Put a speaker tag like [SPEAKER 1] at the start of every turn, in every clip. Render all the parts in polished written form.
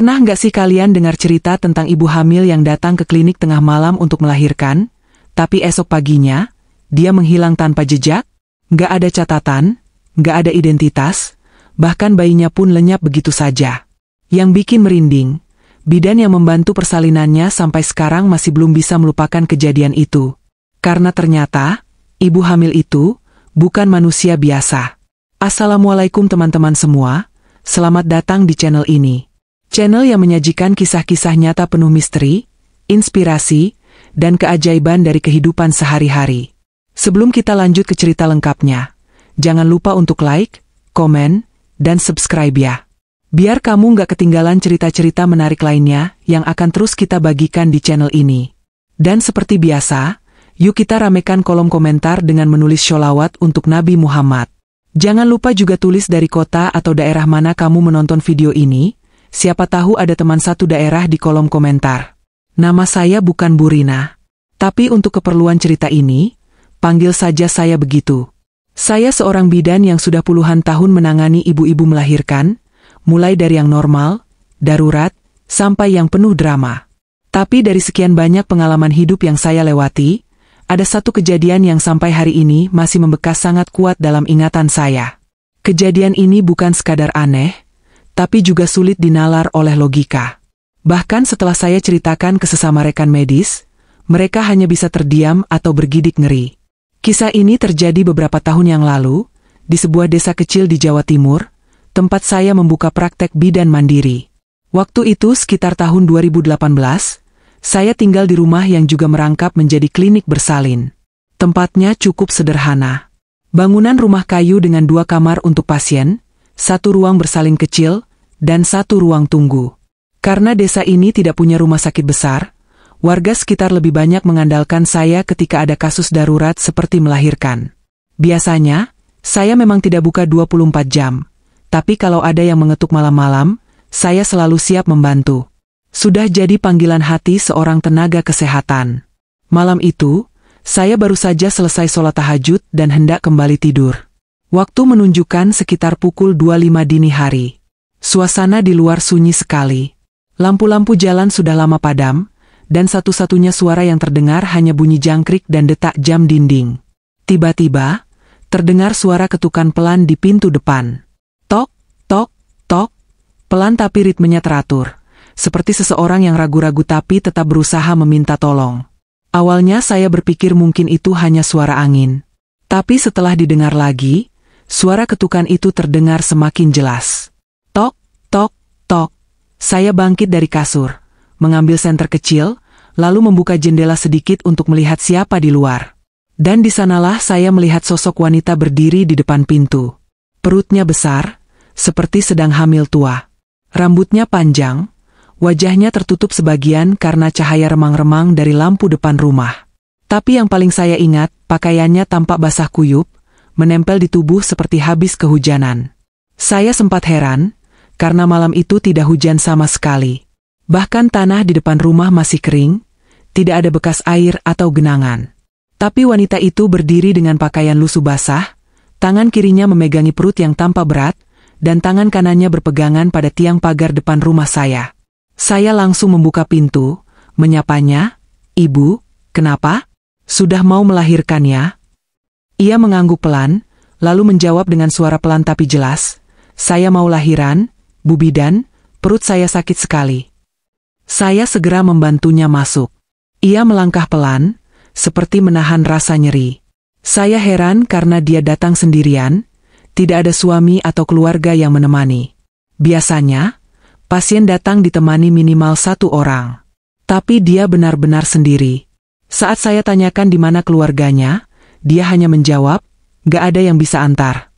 [SPEAKER 1] Pernah nggak sih kalian dengar cerita tentang ibu hamil yang datang ke klinik tengah malam untuk melahirkan, tapi esok paginya, dia menghilang tanpa jejak? Nggak ada catatan, nggak ada identitas, bahkan bayinya pun lenyap begitu saja. Yang bikin merinding, bidan yang membantu persalinannya sampai sekarang masih belum bisa melupakan kejadian itu. Karena ternyata, ibu hamil itu bukan manusia biasa. Assalamualaikum teman-teman semua, selamat datang di channel ini. Channel yang menyajikan kisah-kisah nyata penuh misteri, inspirasi, dan keajaiban dari kehidupan sehari-hari. Sebelum kita lanjut ke cerita lengkapnya, jangan lupa untuk like, komen, dan subscribe ya. Biar kamu nggak ketinggalan cerita-cerita menarik lainnya yang akan terus kita bagikan di channel ini. Dan seperti biasa, yuk kita ramekan kolom komentar dengan menulis sholawat untuk Nabi Muhammad. Jangan lupa juga tulis dari kota atau daerah mana kamu menonton video ini. Siapa tahu ada teman satu daerah di kolom komentar. Nama saya bukan Bu Rina. Tapi untuk keperluan cerita ini, panggil saja saya begitu. Saya seorang bidan yang sudah puluhan tahun menangani ibu-ibu melahirkan, mulai dari yang normal, darurat, sampai yang penuh drama. Tapi dari sekian banyak pengalaman hidup yang saya lewati, ada satu kejadian yang sampai hari ini masih membekas sangat kuat dalam ingatan saya. Kejadian ini bukan sekadar aneh, tapi juga sulit dinalar oleh logika. Bahkan setelah saya ceritakan ke sesama rekan medis, mereka hanya bisa terdiam atau bergidik ngeri. Kisah ini terjadi beberapa tahun yang lalu, di sebuah desa kecil di Jawa Timur, tempat saya membuka praktek bidan mandiri. Waktu itu sekitar tahun 2018, saya tinggal di rumah yang juga merangkap menjadi klinik bersalin. Tempatnya cukup sederhana. Bangunan rumah kayu dengan 2 kamar untuk pasien, 1 ruang bersalin kecil, dan 1 ruang tunggu. Karena desa ini tidak punya rumah sakit besar, warga sekitar lebih banyak mengandalkan saya ketika ada kasus darurat seperti melahirkan. Biasanya, saya memang tidak buka 24 jam, tapi kalau ada yang mengetuk malam-malam, saya selalu siap membantu. Sudah jadi panggilan hati seorang tenaga kesehatan. Malam itu, saya baru saja selesai sholat tahajud dan hendak kembali tidur. Waktu menunjukkan sekitar pukul 25 dini hari. Suasana di luar sunyi sekali. Lampu-lampu jalan sudah lama padam, dan satu-satunya suara yang terdengar hanya bunyi jangkrik dan detak jam dinding. Tiba-tiba, terdengar suara ketukan pelan di pintu depan. Tok, tok, tok, pelan tapi ritmenya teratur. Seperti seseorang yang ragu-ragu tapi tetap berusaha meminta tolong. Awalnya saya berpikir mungkin itu hanya suara angin. Tapi setelah didengar lagi, suara ketukan itu terdengar semakin jelas. Tok, tok, tok. Saya bangkit dari kasur, mengambil senter kecil, lalu membuka jendela sedikit untuk melihat siapa di luar. Dan di sanalah saya melihat sosok wanita berdiri di depan pintu. Perutnya besar, seperti sedang hamil tua. Rambutnya panjang, wajahnya tertutup sebagian karena cahaya remang-remang dari lampu depan rumah. Tapi yang paling saya ingat, pakaiannya tampak basah kuyup, menempel di tubuh seperti habis kehujanan. Saya sempat heran, karena malam itu tidak hujan sama sekali. Bahkan tanah di depan rumah masih kering, tidak ada bekas air atau genangan. Tapi wanita itu berdiri dengan pakaian lusuh basah, tangan kirinya memegangi perut yang tampak berat, dan tangan kanannya berpegangan pada tiang pagar depan rumah saya. Saya langsung membuka pintu, menyapanya, "Ibu, kenapa? Sudah mau melahirkan ya?" Ia mengangguk pelan, lalu menjawab dengan suara pelan tapi jelas, "Saya mau lahiran, Bu Bidan, perut saya sakit sekali." Saya segera membantunya masuk. Ia melangkah pelan, seperti menahan rasa nyeri. Saya heran karena dia datang sendirian, tidak ada suami atau keluarga yang menemani. Biasanya, pasien datang ditemani minimal 1 orang. Tapi dia benar-benar sendiri. Saat saya tanyakan di mana keluarganya, dia hanya menjawab, "Gak ada yang bisa antar."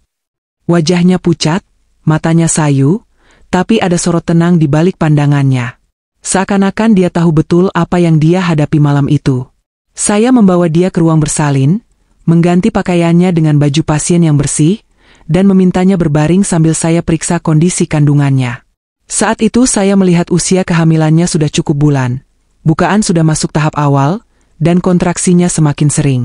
[SPEAKER 1] Wajahnya pucat, matanya sayu, tapi ada sorot tenang di balik pandangannya. Seakan-akan dia tahu betul apa yang dia hadapi malam itu. Saya membawa dia ke ruang bersalin, mengganti pakaiannya dengan baju pasien yang bersih, dan memintanya berbaring sambil saya periksa kondisi kandungannya. Saat itu saya melihat usia kehamilannya sudah cukup bulan. Bukaan sudah masuk tahap awal, dan kontraksinya semakin sering.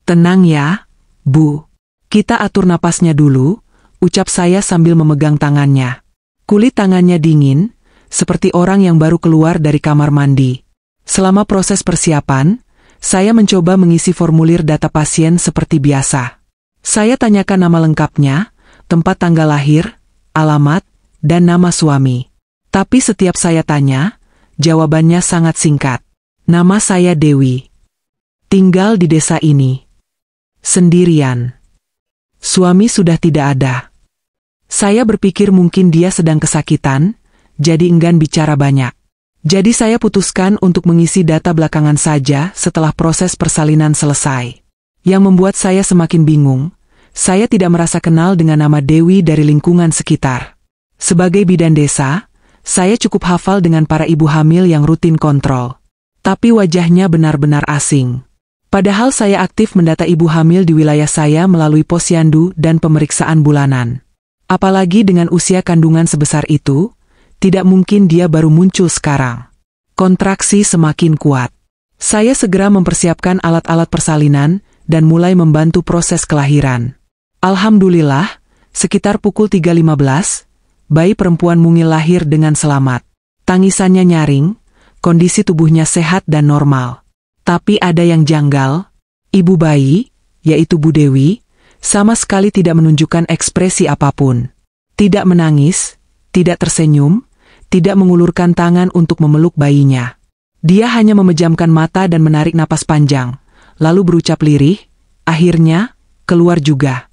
[SPEAKER 1] "Tenang ya, Bu. Kita atur napasnya dulu," ucap saya sambil memegang tangannya. Kulit tangannya dingin, seperti orang yang baru keluar dari kamar mandi. Selama proses persiapan, saya mencoba mengisi formulir data pasien seperti biasa. Saya tanyakan nama lengkapnya, tempat tanggal lahir, alamat, dan nama suami. Tapi setiap saya tanya, jawabannya sangat singkat. Nama saya Dewi. Tinggal di desa ini. Sendirian. Suami sudah tidak ada. Saya berpikir mungkin dia sedang kesakitan, jadi enggan bicara banyak. Jadi saya putuskan untuk mengisi data belakangan saja setelah proses persalinan selesai. Yang membuat saya semakin bingung, saya tidak merasa kenal dengan nama Dewi dari lingkungan sekitar. Sebagai bidan desa, saya cukup hafal dengan para ibu hamil yang rutin kontrol. Tapi wajahnya benar-benar asing. Padahal saya aktif mendata ibu hamil di wilayah saya melalui posyandu dan pemeriksaan bulanan. Apalagi dengan usia kandungan sebesar itu, tidak mungkin dia baru muncul sekarang. Kontraksi semakin kuat. Saya segera mempersiapkan alat-alat persalinan dan mulai membantu proses kelahiran. Alhamdulillah, sekitar pukul 3.15, bayi perempuan mungil lahir dengan selamat. Tangisannya nyaring, kondisi tubuhnya sehat dan normal. Tapi ada yang janggal. Ibu bayi, yaitu Bu Dewi, sama sekali tidak menunjukkan ekspresi apapun. Tidak menangis, tidak tersenyum, tidak mengulurkan tangan untuk memeluk bayinya. Dia hanya memejamkan mata dan menarik napas panjang, lalu berucap lirih, akhirnya, keluar juga.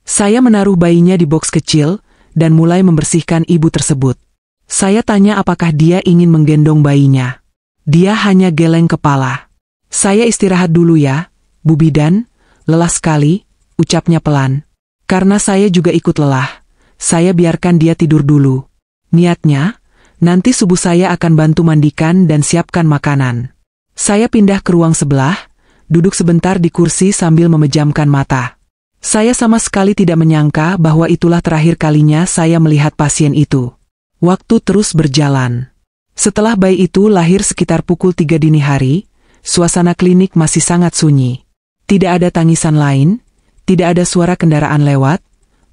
[SPEAKER 1] Saya menaruh bayinya di boks kecil, dan mulai membersihkan ibu tersebut. Saya tanya apakah dia ingin menggendong bayinya. Dia hanya geleng kepala. Saya istirahat dulu ya, Bu Bidan, lelah sekali, ucapnya pelan. Karena saya juga ikut lelah, saya biarkan dia tidur dulu. Niatnya, nanti subuh saya akan bantu mandikan dan siapkan makanan. Saya pindah ke ruang sebelah, duduk sebentar di kursi sambil memejamkan mata. Saya sama sekali tidak menyangka bahwa itulah terakhir kalinya saya melihat pasien itu. Waktu terus berjalan. Setelah bayi itu lahir sekitar pukul 3 dini hari, suasana klinik masih sangat sunyi. Tidak ada tangisan lain, tidak ada suara kendaraan lewat,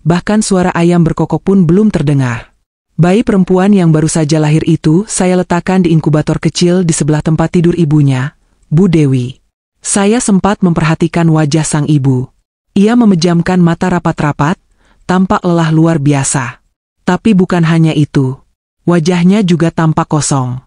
[SPEAKER 1] bahkan suara ayam berkokok pun belum terdengar. Bayi perempuan yang baru saja lahir itu saya letakkan di inkubator kecil di sebelah tempat tidur ibunya, Bu Dewi. Saya sempat memperhatikan wajah sang ibu. Ia memejamkan mata rapat-rapat, tampak lelah luar biasa. Tapi bukan hanya itu. Wajahnya juga tampak kosong.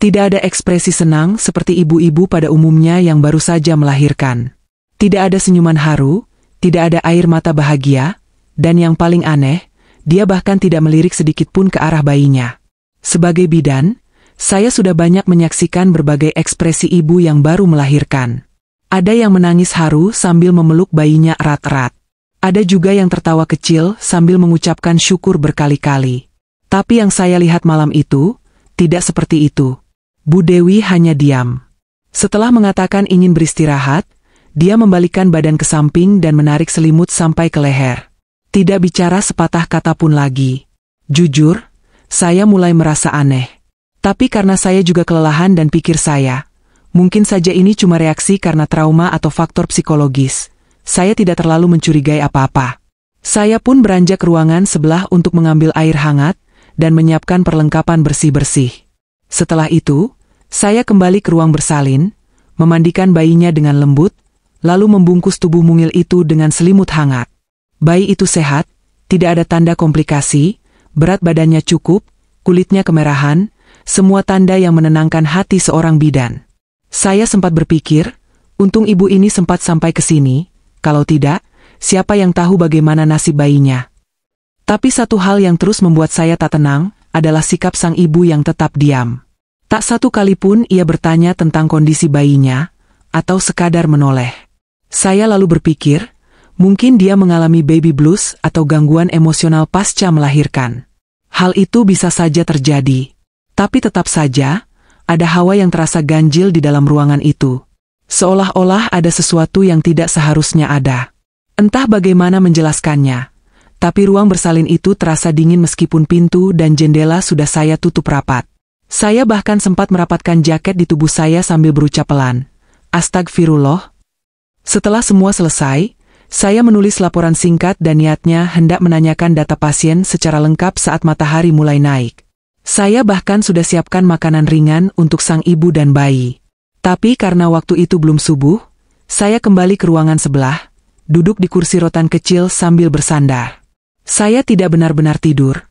[SPEAKER 1] Tidak ada ekspresi senang seperti ibu-ibu pada umumnya yang baru saja melahirkan. Tidak ada senyuman haru, tidak ada air mata bahagia, dan yang paling aneh, dia bahkan tidak melirik sedikit pun ke arah bayinya. Sebagai bidan, saya sudah banyak menyaksikan berbagai ekspresi ibu yang baru melahirkan. Ada yang menangis haru sambil memeluk bayinya erat-erat. Ada juga yang tertawa kecil sambil mengucapkan syukur berkali-kali. Tapi yang saya lihat malam itu, tidak seperti itu. Bu Dewi hanya diam. Setelah mengatakan ingin beristirahat, dia membalikkan badan ke samping dan menarik selimut sampai ke leher. Tidak bicara sepatah kata pun lagi. Jujur, saya mulai merasa aneh. Tapi karena saya juga kelelahan dan pikir saya, mungkin saja ini cuma reaksi karena trauma atau faktor psikologis. Saya tidak terlalu mencurigai apa-apa. Saya pun beranjak ke ruangan sebelah untuk mengambil air hangat dan menyiapkan perlengkapan bersih-bersih. Setelah itu, saya kembali ke ruang bersalin, memandikan bayinya dengan lembut, lalu membungkus tubuh mungil itu dengan selimut hangat. Bayi itu sehat, tidak ada tanda komplikasi, berat badannya cukup, kulitnya kemerahan, semua tanda yang menenangkan hati seorang bidan. Saya sempat berpikir, untung ibu ini sempat sampai ke sini. Kalau tidak, siapa yang tahu bagaimana nasib bayinya? Tapi satu hal yang terus membuat saya tak tenang, adalah sikap sang ibu yang tetap diam. Tak satu kali pun ia bertanya tentang kondisi bayinya, atau sekadar menoleh. Saya lalu berpikir, mungkin dia mengalami baby blues atau gangguan emosional pasca melahirkan. Hal itu bisa saja terjadi. Tapi tetap saja, ada hawa yang terasa ganjil di dalam ruangan itu. Seolah-olah ada sesuatu yang tidak seharusnya ada. Entah bagaimana menjelaskannya, tapi ruang bersalin itu terasa dingin meskipun pintu dan jendela sudah saya tutup rapat. Saya bahkan sempat merapatkan jaket di tubuh saya sambil berucap pelan, "Astagfirullah." Setelah semua selesai, saya menulis laporan singkat dan niatnya hendak menanyakan data pasien secara lengkap saat matahari mulai naik. Saya bahkan sudah siapkan makanan ringan untuk sang ibu dan bayi. Tapi karena waktu itu belum subuh, saya kembali ke ruangan sebelah, duduk di kursi rotan kecil sambil bersandar. Saya tidak benar-benar tidur,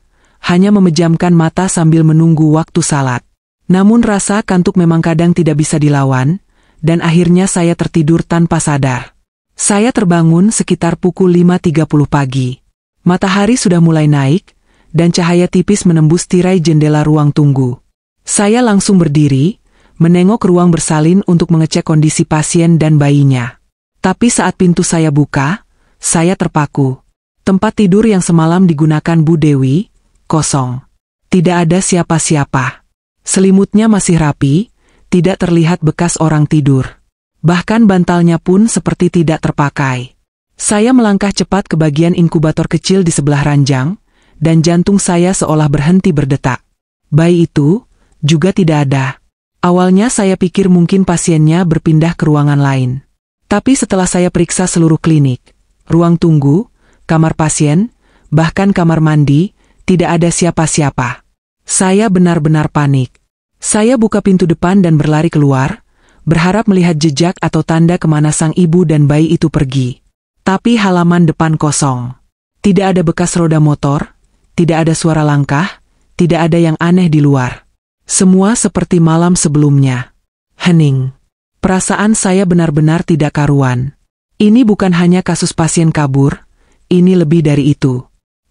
[SPEAKER 1] hanya memejamkan mata sambil menunggu waktu salat. Namun rasa kantuk memang kadang tidak bisa dilawan, dan akhirnya saya tertidur tanpa sadar. Saya terbangun sekitar pukul 5.30 pagi. Matahari sudah mulai naik, dan cahaya tipis menembus tirai jendela ruang tunggu. Saya langsung berdiri, menengok ruang bersalin untuk mengecek kondisi pasien dan bayinya. Tapi saat pintu saya buka, saya terpaku. Tempat tidur yang semalam digunakan Bu Dewi, kosong. Tidak ada siapa-siapa. Selimutnya masih rapi, tidak terlihat bekas orang tidur. Bahkan bantalnya pun seperti tidak terpakai. Saya melangkah cepat ke bagian inkubator kecil di sebelah ranjang, dan jantung saya seolah berhenti berdetak. Bayi itu juga tidak ada. Awalnya saya pikir mungkin pasiennya berpindah ke ruangan lain. Tapi setelah saya periksa seluruh klinik, ruang tunggu, kamar pasien, bahkan kamar mandi, tidak ada siapa-siapa. Saya benar-benar panik. Saya buka pintu depan dan berlari keluar, berharap melihat jejak atau tanda kemana sang ibu dan bayi itu pergi. Tapi halaman depan kosong. Tidak ada bekas roda motor, tidak ada suara langkah, tidak ada yang aneh di luar. Semua seperti malam sebelumnya. Hening. Perasaan saya benar-benar tidak karuan. Ini bukan hanya kasus pasien kabur, ini lebih dari itu.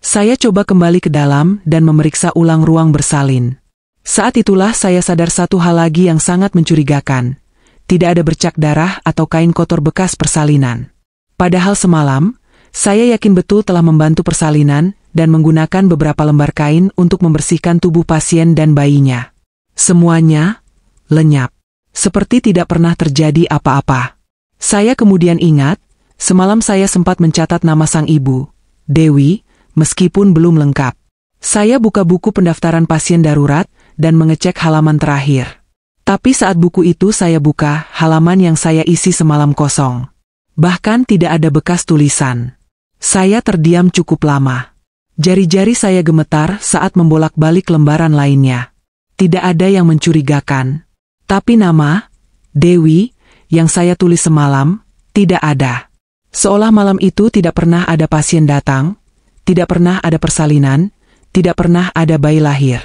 [SPEAKER 1] Saya coba kembali ke dalam dan memeriksa ulang ruang bersalin. Saat itulah saya sadar satu hal lagi yang sangat mencurigakan. Tidak ada bercak darah atau kain kotor bekas persalinan. Padahal semalam, saya yakin betul telah membantu persalinan dan menggunakan beberapa lembar kain untuk membersihkan tubuh pasien dan bayinya. Semuanya lenyap, seperti tidak pernah terjadi apa-apa. Saya kemudian ingat, semalam saya sempat mencatat nama sang ibu, Dewi, meskipun belum lengkap. Saya buka buku pendaftaran pasien darurat dan mengecek halaman terakhir. Tapi saat buku itu saya buka, halaman yang saya isi semalam kosong. Bahkan tidak ada bekas tulisan. Saya terdiam cukup lama. Jari-jari saya gemetar saat membolak-balik lembaran lainnya. Tidak ada yang mencurigakan. Tapi nama, Dewi, yang saya tulis semalam, tidak ada. Seolah malam itu tidak pernah ada pasien datang, tidak pernah ada persalinan, tidak pernah ada bayi lahir.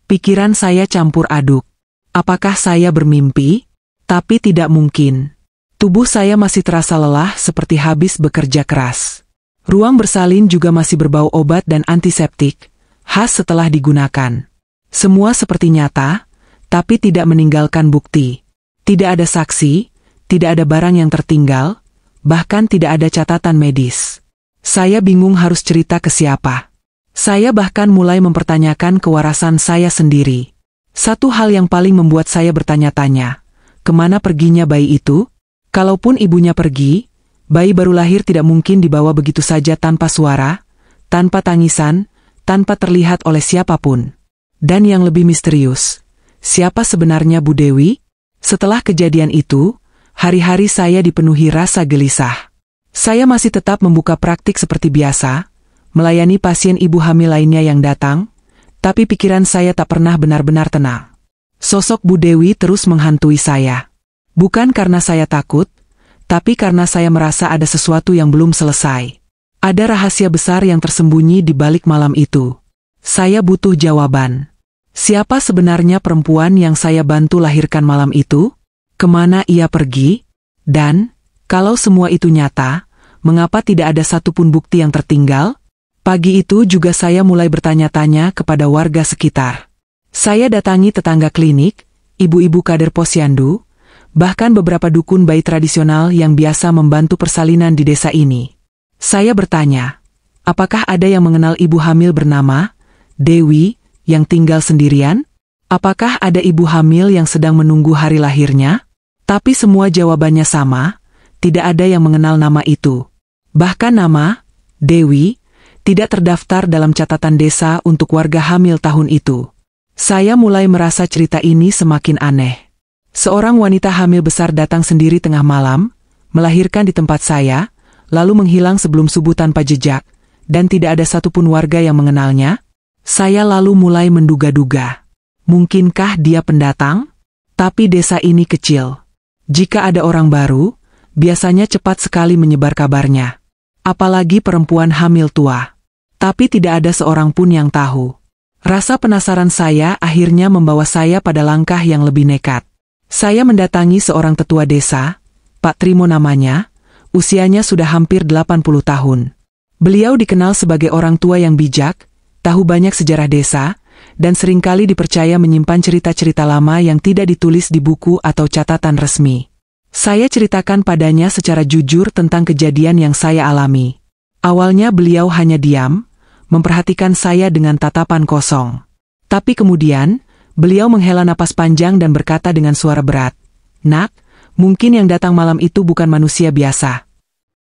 [SPEAKER 1] Pikiran saya campur aduk. Apakah saya bermimpi? Tapi tidak mungkin. Tubuh saya masih terasa lelah seperti habis bekerja keras. Ruang bersalin juga masih berbau obat dan antiseptik, khas setelah digunakan. Semua seperti nyata, tapi tidak meninggalkan bukti. Tidak ada saksi, tidak ada barang yang tertinggal, bahkan tidak ada catatan medis. Saya bingung harus cerita ke siapa. Saya bahkan mulai mempertanyakan kewarasan saya sendiri. Satu hal yang paling membuat saya bertanya-tanya, kemana perginya bayi itu? Kalaupun ibunya pergi, bayi baru lahir tidak mungkin dibawa begitu saja tanpa suara, tanpa tangisan, tanpa terlihat oleh siapapun. Dan yang lebih misterius, siapa sebenarnya Bu Dewi? Setelah kejadian itu, hari-hari saya dipenuhi rasa gelisah. Saya masih tetap membuka praktik seperti biasa, melayani pasien ibu hamil lainnya yang datang, tapi pikiran saya tak pernah benar-benar tenang. Sosok Bu Dewi terus menghantui saya. Bukan karena saya takut, tapi karena saya merasa ada sesuatu yang belum selesai. Ada rahasia besar yang tersembunyi di balik malam itu. Saya butuh jawaban. Siapa sebenarnya perempuan yang saya bantu lahirkan malam itu? Kemana ia pergi? Dan, kalau semua itu nyata, mengapa tidak ada satupun bukti yang tertinggal? Pagi itu juga saya mulai bertanya-tanya kepada warga sekitar. Saya datangi tetangga klinik, ibu-ibu kader posyandu, bahkan beberapa dukun bayi tradisional yang biasa membantu persalinan di desa ini. Saya bertanya, apakah ada yang mengenal ibu hamil bernama Dewi, yang tinggal sendirian? Apakah ada ibu hamil yang sedang menunggu hari lahirnya? Tapi semua jawabannya sama, tidak ada yang mengenal nama itu. Bahkan nama, Dewi, tidak terdaftar dalam catatan desa untuk warga hamil tahun itu. Saya mulai merasa cerita ini semakin aneh. Seorang wanita hamil besar datang sendiri tengah malam, melahirkan di tempat saya, lalu menghilang sebelum subuh tanpa jejak, dan tidak ada satupun warga yang mengenalnya. Saya lalu mulai menduga-duga. Mungkinkah dia pendatang? Tapi desa ini kecil. Jika ada orang baru, biasanya cepat sekali menyebar kabarnya. Apalagi perempuan hamil tua. Tapi tidak ada seorang pun yang tahu. Rasa penasaran saya akhirnya membawa saya pada langkah yang lebih nekat. Saya mendatangi seorang tetua desa, Pak Trimo namanya, usianya sudah hampir 80 tahun. Beliau dikenal sebagai orang tua yang bijak, tahu banyak sejarah desa, dan seringkali dipercaya menyimpan cerita-cerita lama yang tidak ditulis di buku atau catatan resmi. Saya ceritakan padanya secara jujur tentang kejadian yang saya alami. Awalnya beliau hanya diam, memperhatikan saya dengan tatapan kosong. Tapi kemudian, beliau menghela napas panjang dan berkata dengan suara berat, "Nak, mungkin yang datang malam itu bukan manusia biasa."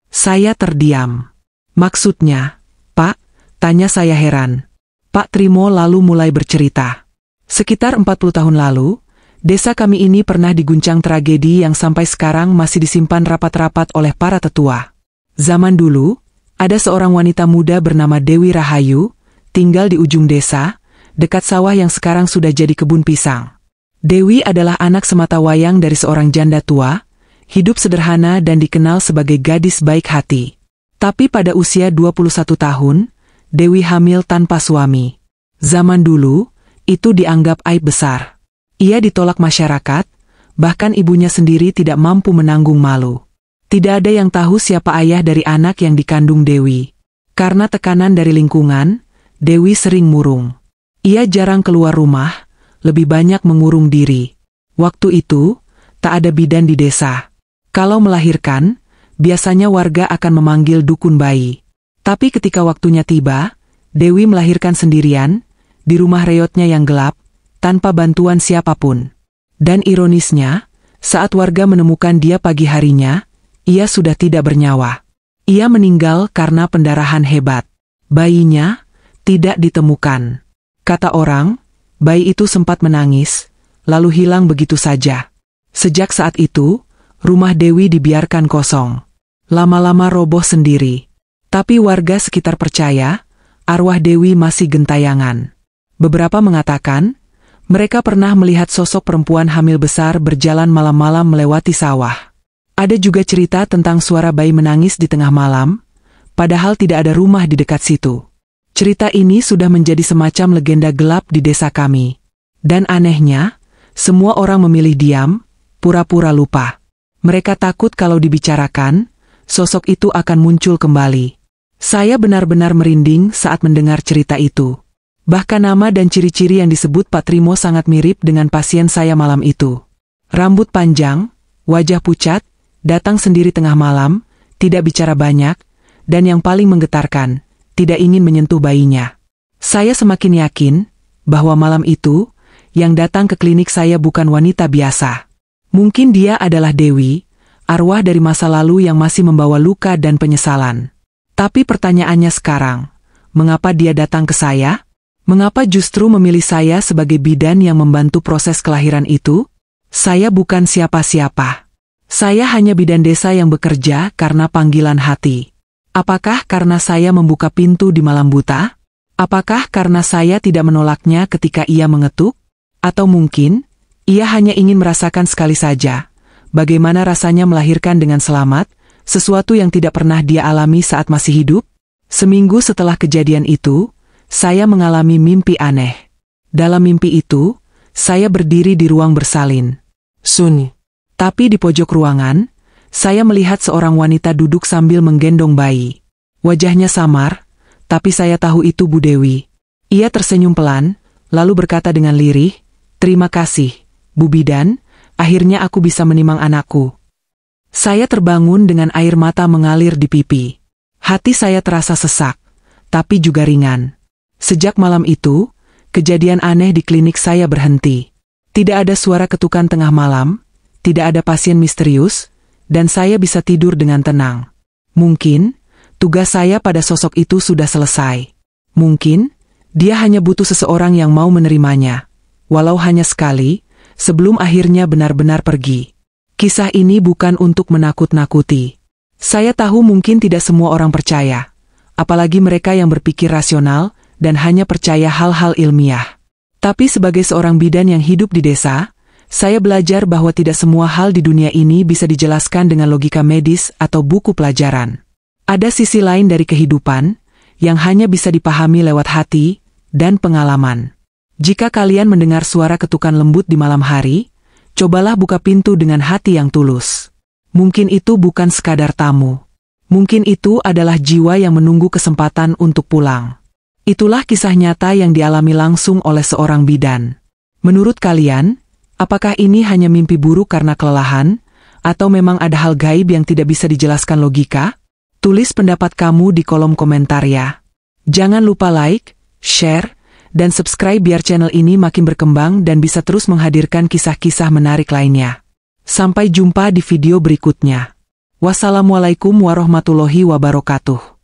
[SPEAKER 1] Saya terdiam. "Maksudnya, Pak?" tanya saya heran. Pak Trimo lalu mulai bercerita. Sekitar 40 tahun lalu, desa kami ini pernah diguncang tragedi yang sampai sekarang masih disimpan rapat-rapat oleh para tetua. Zaman dulu, ada seorang wanita muda bernama Dewi Rahayu, tinggal di ujung desa, dekat sawah yang sekarang sudah jadi kebun pisang. Dewi adalah anak sematawayang dari seorang janda tua, hidup sederhana dan dikenal sebagai gadis baik hati. Tapi pada usia 21 tahun, Dewi hamil tanpa suami. Zaman dulu, itu dianggap aib besar. Ia ditolak masyarakat, bahkan ibunya sendiri tidak mampu menanggung malu. Tidak ada yang tahu siapa ayah dari anak yang dikandung Dewi. Karena tekanan dari lingkungan, Dewi sering murung. Ia jarang keluar rumah, lebih banyak mengurung diri. Waktu itu, tak ada bidan di desa. Kalau melahirkan, biasanya warga akan memanggil dukun bayi. Tapi ketika waktunya tiba, Dewi melahirkan sendirian, di rumah reotnya yang gelap, tanpa bantuan siapapun. Dan ironisnya, saat warga menemukan dia pagi harinya, ia sudah tidak bernyawa. Ia meninggal karena pendarahan hebat. Bayinya tidak ditemukan. Kata orang, bayi itu sempat menangis, lalu hilang begitu saja. Sejak saat itu, rumah Dewi dibiarkan kosong. Lama-lama roboh sendiri. Tapi warga sekitar percaya, arwah Dewi masih gentayangan. Beberapa mengatakan, mereka pernah melihat sosok perempuan hamil besar berjalan malam-malam melewati sawah. Ada juga cerita tentang suara bayi menangis di tengah malam, padahal tidak ada rumah di dekat situ. Cerita ini sudah menjadi semacam legenda gelap di desa kami. Dan anehnya, semua orang memilih diam, pura-pura lupa. Mereka takut kalau dibicarakan, sosok itu akan muncul kembali. Saya benar-benar merinding saat mendengar cerita itu. Bahkan nama dan ciri-ciri yang disebut Pak Trimo sangat mirip dengan pasien saya malam itu. Rambut panjang, wajah pucat, datang sendiri tengah malam, tidak bicara banyak, dan yang paling menggetarkan, tidak ingin menyentuh bayinya. Saya semakin yakin bahwa malam itu, yang datang ke klinik saya bukan wanita biasa. Mungkin dia adalah Dewi, arwah dari masa lalu yang masih membawa luka dan penyesalan. Tapi pertanyaannya sekarang, mengapa dia datang ke saya? Mengapa justru memilih saya sebagai bidan yang membantu proses kelahiran itu? Saya bukan siapa-siapa. Saya hanya bidan desa yang bekerja karena panggilan hati. Apakah karena saya membuka pintu di malam buta? Apakah karena saya tidak menolaknya ketika ia mengetuk? Atau mungkin, ia hanya ingin merasakan sekali saja bagaimana rasanya melahirkan dengan selamat, sesuatu yang tidak pernah dia alami saat masih hidup? Seminggu setelah kejadian itu, saya mengalami mimpi aneh. Dalam mimpi itu, saya berdiri di ruang bersalin. Sunyi. Tapi di pojok ruangan, saya melihat seorang wanita duduk sambil menggendong bayi. Wajahnya samar, tapi saya tahu itu Bu Dewi. Ia tersenyum pelan, lalu berkata dengan lirih, "Terima kasih, Bu Bidan, akhirnya aku bisa menimang anakku." Saya terbangun dengan air mata mengalir di pipi. Hati saya terasa sesak, tapi juga ringan. Sejak malam itu, kejadian aneh di klinik saya berhenti. Tidak ada suara ketukan tengah malam, tidak ada pasien misterius, dan saya bisa tidur dengan tenang. Mungkin, tugas saya pada sosok itu sudah selesai. Mungkin, dia hanya butuh seseorang yang mau menerimanya, walau hanya sekali, sebelum akhirnya benar-benar pergi. Kisah ini bukan untuk menakut-nakuti. Saya tahu mungkin tidak semua orang percaya, apalagi mereka yang berpikir rasional dan hanya percaya hal-hal ilmiah. Tapi sebagai seorang bidan yang hidup di desa, saya belajar bahwa tidak semua hal di dunia ini bisa dijelaskan dengan logika medis atau buku pelajaran. Ada sisi lain dari kehidupan, yang hanya bisa dipahami lewat hati dan pengalaman. Jika kalian mendengar suara ketukan lembut di malam hari, cobalah buka pintu dengan hati yang tulus. Mungkin itu bukan sekadar tamu. Mungkin itu adalah jiwa yang menunggu kesempatan untuk pulang. Itulah kisah nyata yang dialami langsung oleh seorang bidan. Menurut kalian, apakah ini hanya mimpi buruk karena kelelahan, atau memang ada hal gaib yang tidak bisa dijelaskan logika? Tulis pendapat kamu di kolom komentar ya. Jangan lupa like, share, dan subscribe biar channel ini makin berkembang dan bisa terus menghadirkan kisah-kisah menarik lainnya. Sampai jumpa di video berikutnya. Wassalamualaikum warahmatullahi wabarakatuh.